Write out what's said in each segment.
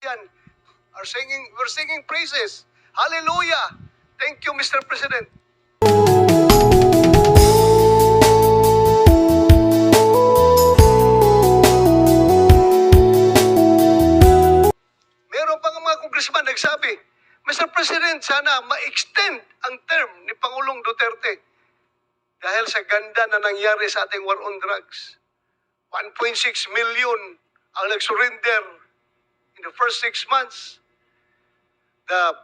bayan we're singing praises. Hallelujah! Thank you, Mr. President. Meron pa nga mga congressman nagsabi, Mr. President, sana ma-extend ang term ni Pangulong Duterte dahil sa ganda na nangyari sa ating war on drugs. 1.6 million ang nag-surrender in the first 6 months. The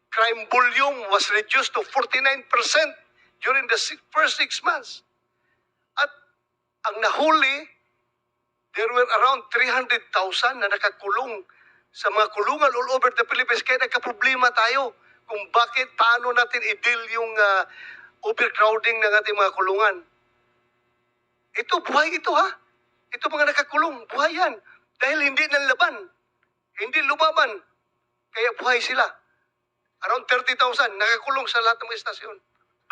crime volume was reduced to 49% during the first 6 months. At ang nahuli, there were around 300,000 na nakakulong sa mga kulungan all over the Philippines. Kaya nagka-problema tayo kung paano natin i-deal yung overcrowding ng ating mga kulungan. Ito, buhay ito ha. Ito mga nakakulong, buhay yan. Dahil hindi nanlaban, hindi lumaban. Kaya buhay sila. Around 30,000 nakakulong sa lahat ng mga estasyon.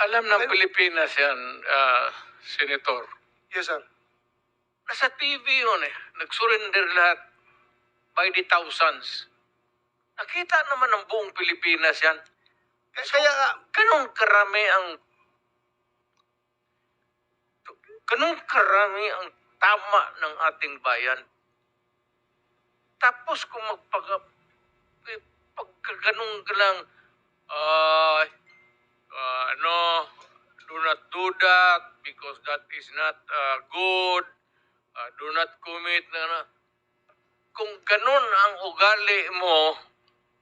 Alam ng Pilipinas yan, Senator. Yes, sir. Nasa TV yun eh. Nag-surrender lahat by the thousands. Nakita naman ng buong Pilipinas yan. Kaya nga, ganun karami ang tama ng ating bayan. Tapos kung pagkaganong ka lang, do not do that because that is not good. Do not commit. Kung ganun ang ugali mo,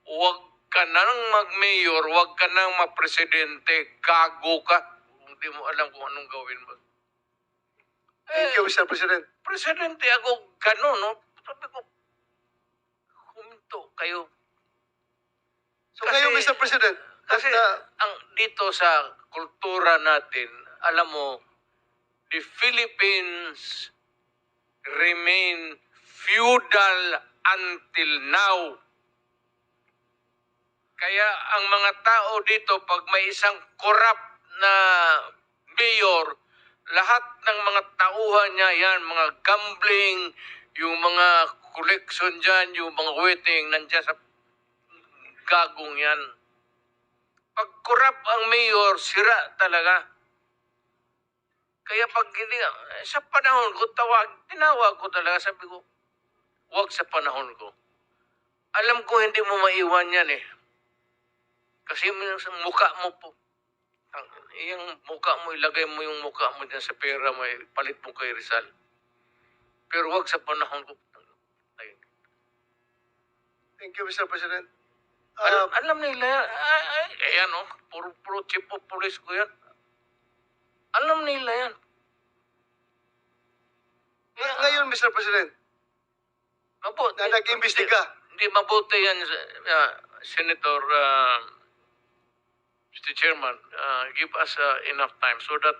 huwag ka nang mag-mayor, huwag ka nang ma-presidente, gago ka. Kung di mo alam kung anong gawin mo. thank you, Mr. President. Presidente ako, ganun, no? Sabi ko, huminto kayo. So ngayon, Mr. President, Kasi ang dito sa kultura natin, alam mo, the Philippines remain feudal until now. Kaya ang mga tao dito, pag may isang corrupt na mayor, lahat ng mga tauhan niya yan, mga gambling, yung mga collection dyan, yung mga waiting, nandiyan sa gagong yan. Pag corrupt ang mayor, sira talaga. Kaya pag hindi, sa panahon ko, tinawag ko talaga, sabi ko, huwag sa panahon ko. Alam ko hindi mo maiwan yan eh. Kasi yung mukha mo po, yung mukha mo, ilagay mo yung mukha mo dyan sa pera mo, palit mo kay Rizal. Pero huwag sa panahon ko. thank you, Mr. President. Alam nila yan. Ayan o, puro chief of police ko yan. Alam nila yan. Ngayon, Mr. President, na nag-imbestiga. Hindi mabuti yan, Senator, Mr. Chairman. Give us enough time so that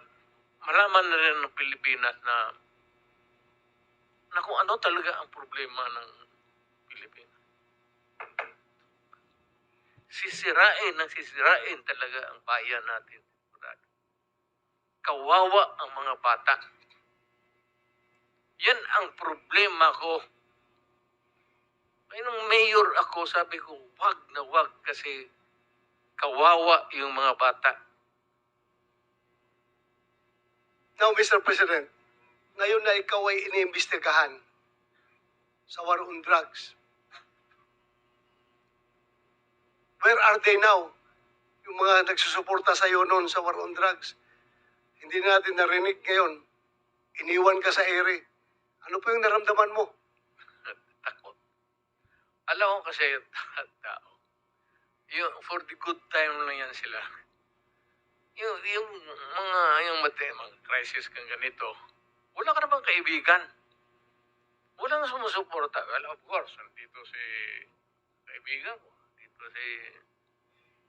malaman na rin ng Pilipinas na kung ano talaga ang problema ng Pilipinas. Sisirain talaga ang bayan natin. Kawawa ang mga bata. Yan ang problema ko. Nung mayor ako, sabi ko, wag na wag kasi kawawa yung mga bata. Now, Mr. President, ngayon na ikaw ay iniimbestigahan sa war on drugs, where are they now? Yung mga nagsusuporta sa iyo noon sa war on drugs. Hindi natin narinig ngayon. Iniwan ka sa ere. Ano po yung naramdaman mo? Takot. Alam ko kasi tao. For the good time lang yan sila. Yung mga crisis kang ganito, wala ka namang kaibigan. Walang sumusuporta. Well, of course, nandito si kaibigan ko. Nandito si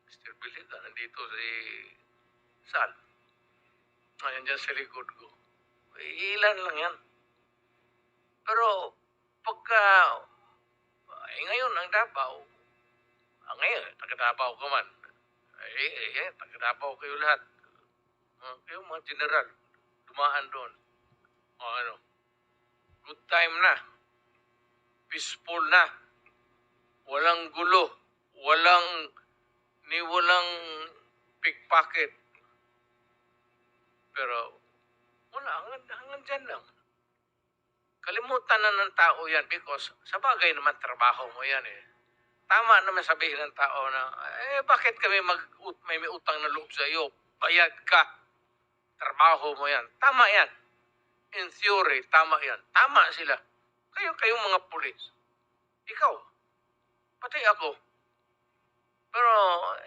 Mr. Biliga. Nandito si Sal. Ayan dyan sa likod ko. Ilan lang yan. Pero pagka ngayon ang Davao, ngayon, taga-Davao ka man. Taga-Davao kayo lahat. Kayo mga general, dumaan doon. Good time na. Peaceful na. bakit. Pero wala, hanggang dyan lang. Kalimutan na ng tao yan because sa bagay naman trabaho mo yan eh. Tama naman sabihin ng tao na, bakit kami may utang na loob sa iyo? Bayad ka. Trabaho mo yan. Tama yan. In theory, tama yan. Tama sila. Kayong mga pulis. Ikaw. Pati ako. Pero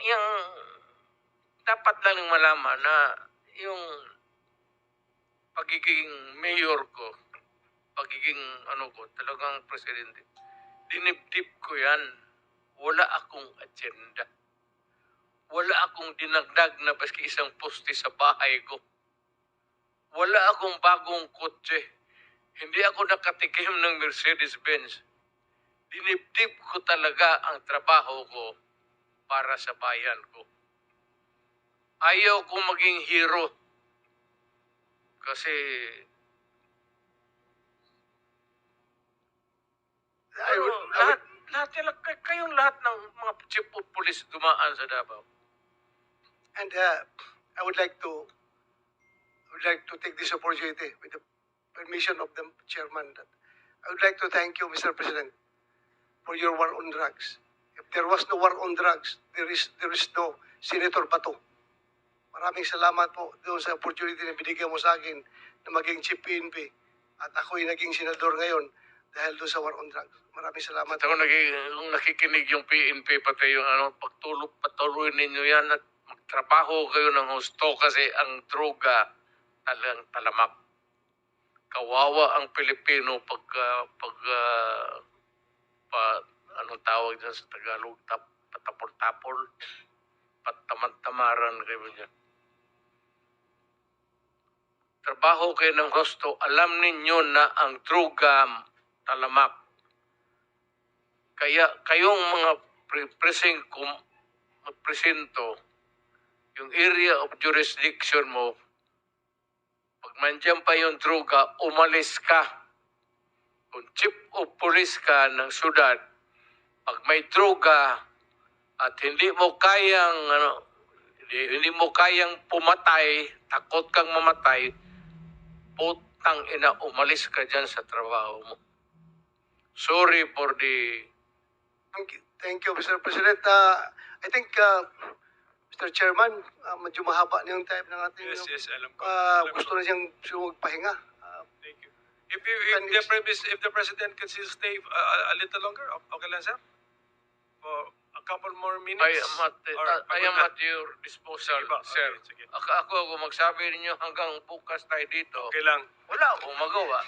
yung dapat lang malaman na yung pagiging mayor ko, pagiging talagang presidente, dinibdib ko yan. Wala akong agenda. Wala akong dinagdag na baski isang poste sa bahay ko. Wala akong bagong kotse. Hindi ako nakatikim ng Mercedes-Benz. Dinibdib ko talaga ang trabaho ko para sa bayan ko. Ayaw kong maging hero. Kasi kayong lahat ng mga chief of police dumaan sa Davao. And I would like to take this opportunity with the permission of the chairman that I would like to thank you, Mr. President, for your war on drugs. If there was no war on drugs, there is no Senator Bato. Maraming salamat po doon sa opportunity na binigyan mo sa akin na maging chief PNP at ako'y naging senador ngayon dahil doon sa war on drugs. Maraming salamat. Kung nakikinig yung PNP, pati yung patuloy ninyo yan at magtrabaho kayo ng husto kasi ang droga talagang talamak. Kawawa ang Pilipino anong tawag dyan sa Tagalog, patapol-tapol, patamad-tamaran kayo dyan. Trabaho kayo ng husto, alam ninyo na ang droga talamak. Kaya kayong mga presinto, yung area of jurisdiction mo, pag mandyan pa yung droga, umalis ka. Kung chief of police ka ng syudad, pag may droga at hindi mo kayang pumatay, takot kang mamatay, putang ina, umalis ka dyan sa trabaho mo. Sorry for the... Thank you, Mr. President. I think, Mr. Chairman, medyo mahaba na yung time ng ating... Yes, alam ko. Gusto na siyang magpahinga. Thank you. If the president can still stay a little longer, okay lang, sir? For a couple more minutes? I am at your disposal, Sige ba? sir. Okay, sige. Ako magsabi ninyo hanggang bukas tayo dito. Okay lang. Wala akong magawa.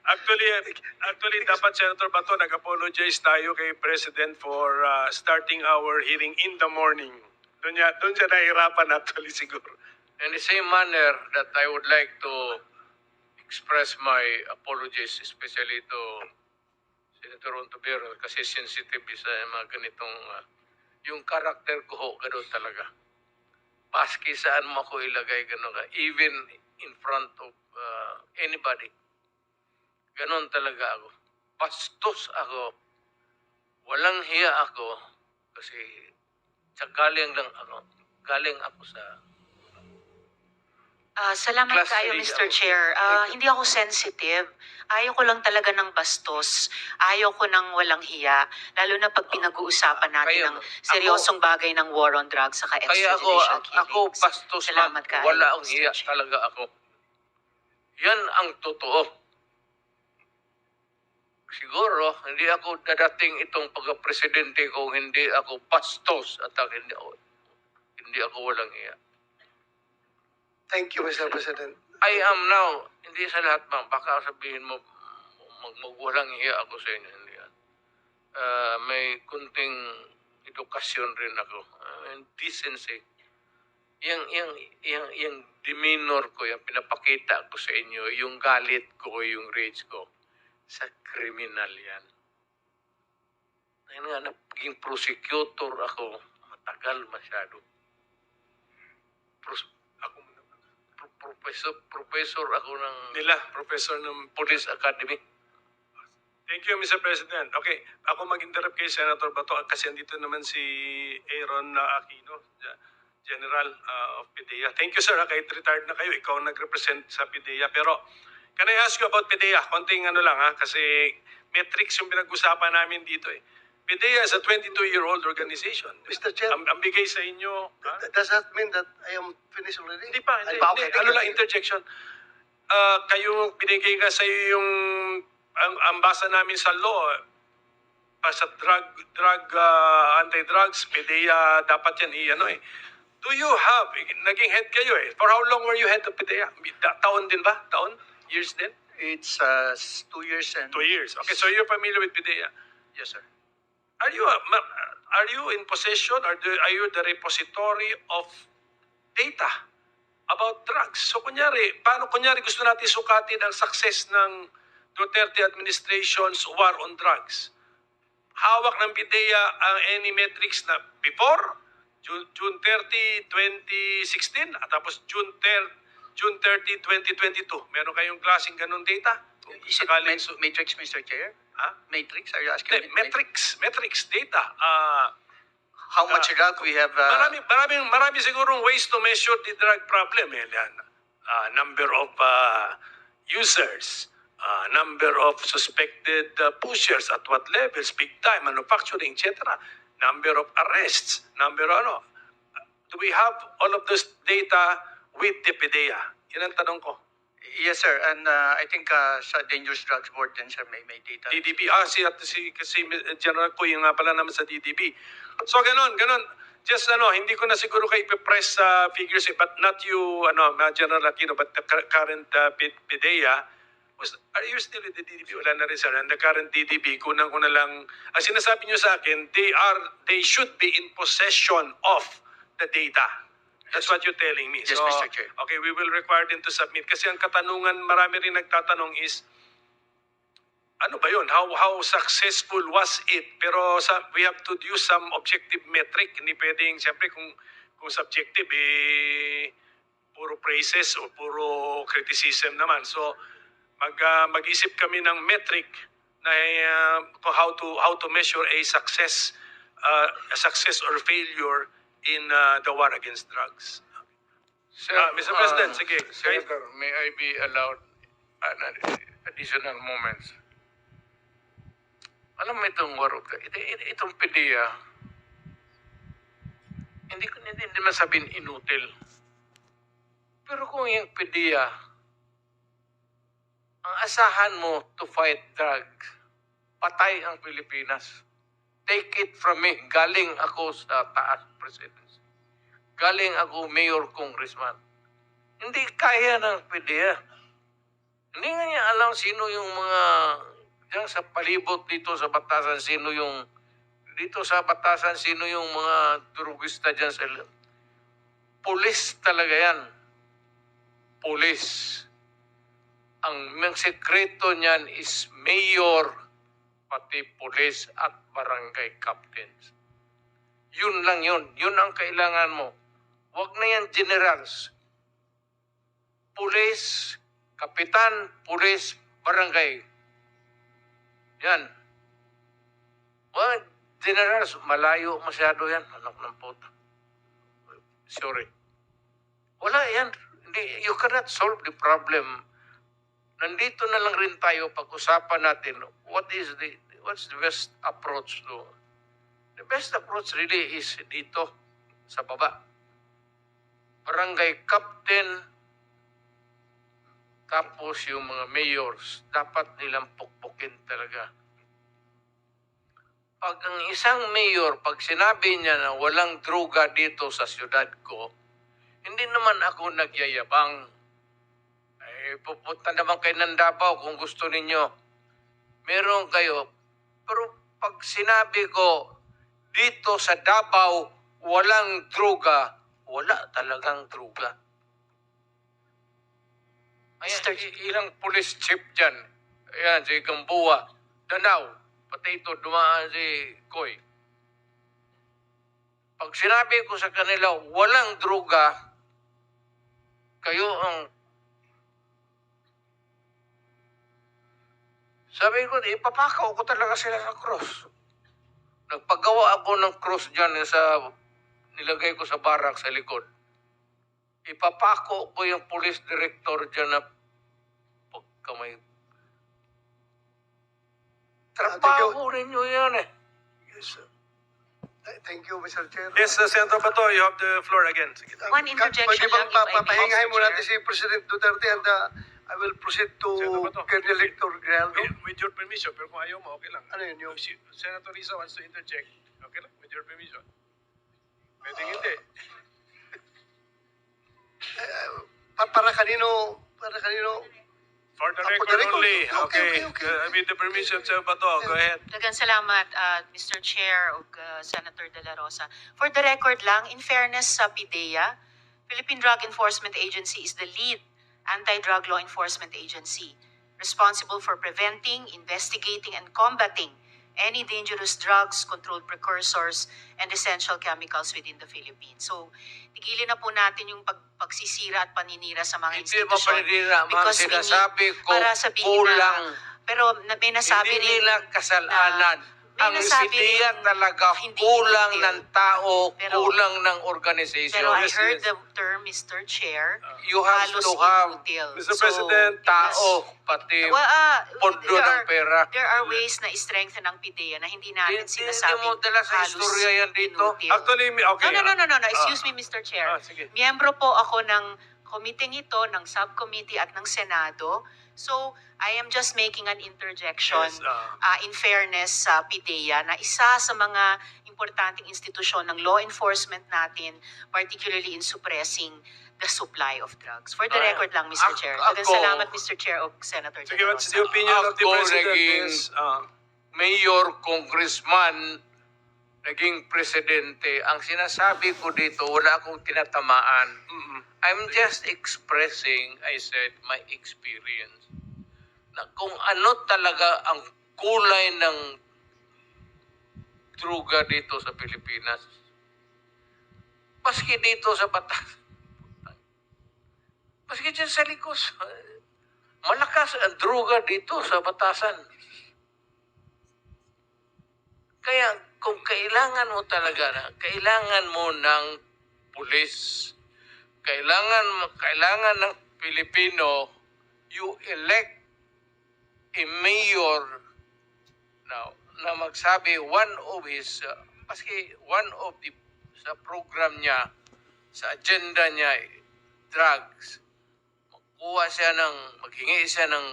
Actually, dapat Senator Bato, nag-apologize tayo kay President for starting our hearing in the morning. Doon siya nahihirapan actually siguro. In the same manner that I would like to express my apologies, especially to Senator Ontiveros, kasi sensitive sa mga ganitong, yung karakter ko ho, gano'n talaga. Paski saan mo ako ilagay, gano'n ka, even in front of anybody. Gano'n talaga ako. Bastos ako. Walang hiya ako, kasi galing ako sa... Salamat Class kayo, three, Mr. ako. Chair. Thank you. Hindi ako sensitive. Ayaw ko lang talaga ng bastos. Ayaw ko ng walang hiya. Lalo na pag pinag-uusapan natin Kaya ng seryosong bagay ng war on drugs saka Kaya extrajudicial ako killings. bastos Salamat man. kayo, Wala ang Mr. hiya Chair. talaga ako. Yan ang totoo. Siguro, hindi ako dadating itong pagka-presidente kung hindi ako bastos at hindi ako walang hiya. Thank you, Mr. President. I am now, hindi sa lahat ma'am, baka sabihin mo, magwalang hiya ako sa inyo. Hindi yan. May kunting edukasyon rin ako. Decency. Yung demeanor ko, yung pinapakita ko sa inyo, yung galit ko, yung rage ko, sa kriminal yan. Ngayon nga, naging prosecutor ako, matagal masyado. Professor ako ng Professor ng... Police Academy. Thank you, Mr. President. Okay, ako mag-interrupt kay Senator Bato kasi andito naman si Aaron Aquino. General of PIDEA. Thank you, sir. Kahit retired na kayo, ikaw nag-represent sa PIDEA. Pero, can I ask you about PIDEA? Konting ano lang ha, kasi metrics yung pinag-usapan namin dito eh. PIDEA is a 22-year-old organization. Mr. Chair, Ang bigay sa inyo, ha? does that mean that I am finished already? Hindi pa, hindi. Okay, Hindi. Ano lang, interjection. Kayo, binigay nga sa iyo yung, ang basa namin sa law, sa anti-drugs, PIDEA, dapat yan i-ano eh. Do you have, naging head kayo eh. For how long were you head of PIDEA? Taon din ba? Taon? Years din? It's 2 years and 2 years. Okay, so you're familiar with PIDEA. yes, sir. Are you in possession or are you the repository of data about drugs? So kunyari gusto natin sukatin ang success ng Duterte administration's war on drugs. Hawak ng PIDEA ang any metrics na before June 30, 2016 at tapos June 30, 2022. Meron kayong klaseng ganun data? Is it Sakaling matrix, Mr. Chair? Ha? Matrix? Are you asking me? Metrics data. How much drug we have? Marami sigurong ways to measure the drug problem. Yan. Number of users, number of suspected pushers at what levels, big time, manufacturing, etc. Number of arrests, do we have all of this data with the PIDEA? Yan ang tanong ko. Yes, sir. And I think sa Dangerous Drugs Board din, sir, may data. DDB. Si General Kuy nga pala naman sa DDB. So, ganon. Just, hindi ko na siguro kayo ipipress sa figures, but not you, General Aquino, but the current PIDEA. Are you still with the DDB? Wala na rin, sir. And the current DDB, kunang ko na lang, ang sinasabi nyo sa akin, they should be in possession of the data. That's what you're telling me. Yes, Mr. Chair. Okay, we will require them to submit. Kasi ang katanungan, marami rin nagtatanong is, ano ba yun? How successful was it? Pero we have to use some objective metric. Hindi pwedeng, siyempre, kung subjective, puro praises o puro criticism naman. So, mag-isip kami ng metric na how to measure a success or failure in the war against drugs. Sir, Mr. President, sige. Senator, may I be allowed an additional moments? Alam mo itong war of drugs, itong PIDEA, hindi naman sabihin inutil. Pero kung yung PIDEA, ang asahan mo to fight drugs, patay ang Pilipinas. Take it from me. Galing ako sa taas presidency. Galing ako mayor, congressman. Hindi kaya ng PIDEA. Hindi nga niya alam sino yung mga diyan sa palibot dito sa batasan, sino yung mga drugista dyan sa pulis talaga yan. Pulis. Ang sekreto niyan is mayor, pati pulis at barangay captains. Yun lang yun. Yun ang kailangan mo. Huwag na yan generals. Pulis, kapitan, pulis, barangay. Yan. Well, generals, malayo masyado yan. Anak ng puta. Sorry. Wala yan. You cannot solve the problem. Nandito na lang rin tayo pag-usapan natin what's the best approach to. The best approach really is dito sa baba. Barangay captain, tapos yung mga mayors, dapat nilang pukpukin talaga. Pag ang isang mayor, pag sinabi niya na walang droga dito sa siyudad ko, hindi naman ako nagyayabang. Pupunta naman kayo ng Davao kung gusto ninyo. Meron kayo. Pero pag sinabi ko, dito sa Davao, walang droga, wala talagang droga. Ayan, ilang police chief dyan. Ayan, si Gamboa, Danao, pati ito, dumaan si Koy. Pag sinabi ko sa kanila, walang droga, kayo ang sabi ko, ipapakaw ko talaga sila sa cross. Nagpagawa ako ng cross dyan sa nilagay ko sa barak sa likod. Ipapako ko yung police director dyan na pagka may trabaho ninyo yan eh. Yes, sir. Thank you, Mr. Chair. Yes, Senator Bato, you have the floor again. Sige. One interjection Pwede bang lang, if I may, papahingahin Mr. mo natin Chair. si President Duterte and I will proceed to Senator Bato. Colonel Hector Grijaldo. With your permission, pero kung ayaw mo, okay lang. Ano yun yung... Senator Risa wants to interject. Okay lang, with your permission. Pwede hindi. Para kanino... For the For record the record. only. Okay. With the permission, Senator Bato, go ahead. Daghang salamat, Mr. Chair ug Senator De La Rosa. For the record lang, in fairness sa PIDEA, Philippine Drug Enforcement Agency is the lead anti-drug law enforcement agency responsible for preventing, investigating, and combating any dangerous drugs, controlled precursors, and essential chemicals within the Philippines. So, tigilin na po natin yung pagsisira at paninira sa mga Hindi mo institusyon. paninira, ma'am. Because we need- Sinasabi ko, para sabihin kulang. Pero may nasabi Hindi rin nila kasalanan. may Ang nasabi ideya rin talaga hindi kulang inutil. ng tao, Pero- kulang ng organization. Pero I Yes, heard yes. the term, Mr. Chair, You have halos to have inutil. Mr. President, tao, pati Well, pondo ng pera. there are ways na i-strengthen ang PIDEA na hindi natin Hindi sinasabing mo dala sa halos istorya yan dito. inutil. Actually, okay. No. Excuse me, Mr. Chair. Sige. Miyembro po ako ng committee ito, ng subcommittee at ng Senado. So, I am just making an interjection Yes, in fairness sa PIDEA na isa sa mga importanteng institusyon ng law enforcement natin, particularly in suppressing the supply of drugs. For the record lang, Mr. Chair. Daghang ako- salamat, Mr. Chair, o Senator De Sige, La what's Rosa. the opinion of the Ako President naging- is... Mayor, congressman, naging presidente. Ang sinasabi ko dito, wala akong tinatamaan. I'm just expressing, I said, my experience. Na kung ano talaga ang kulay ng druga dito sa Pilipinas. Maski dito sa Batas. Maski dyan sa Likos. Malakas ang druga dito sa Batasan. Kaya kung kailangan mo talaga, kailangan mo ng pulis, kailangan ng Pilipino, you elect a mayor now na magsabi one of his maski one of the sa program niya, sa agenda niya, drugs, maghingi siya ng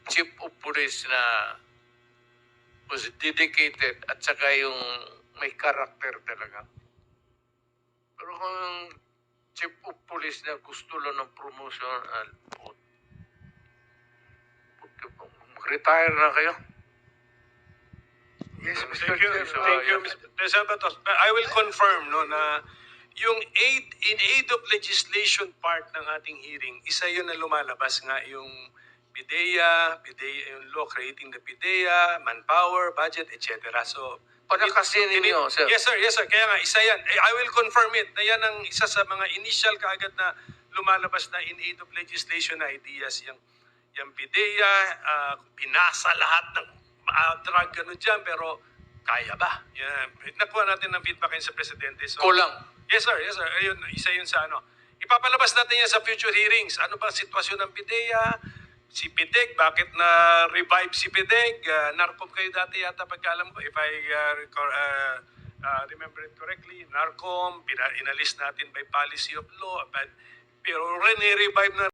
chief of police na was dedicated at saka yung may character talaga. Pero kung chief of police na gusto lang ng promotion, mag-retire na kayo. Yes, Mr. Thank you. Chair. Thank you, Mr. Bato. I will confirm no na yung in aid of legislation part ng ating hearing, isa yun na lumalabas nga yung PIDEA, yung law creating the PIDEA, manpower, budget, etc. So, Palakasin ninyo, sir. Yes, sir. Kaya nga, isa yan. I will confirm it na yan ang isa sa mga initial kaagad na lumalabas na in aid of legislation na ideas. Yung PIDEA, pinasa lahat ng drug ano dyan, pero kaya ba? Yan. Nakuha natin ng feedback sa Presidente. So, Kulang. Yes, sir. Ayun, isa yun sa ano. Ipapalabas natin yan sa future hearings. Ano ba ang sitwasyon ng PIDEA? Si PIDEG, bakit na-revive si PIDEG? Narcom kayo dati yata pagkaalam ko, if I remember it correctly. Narcom, inalis natin by policy of law. Pero re-revive na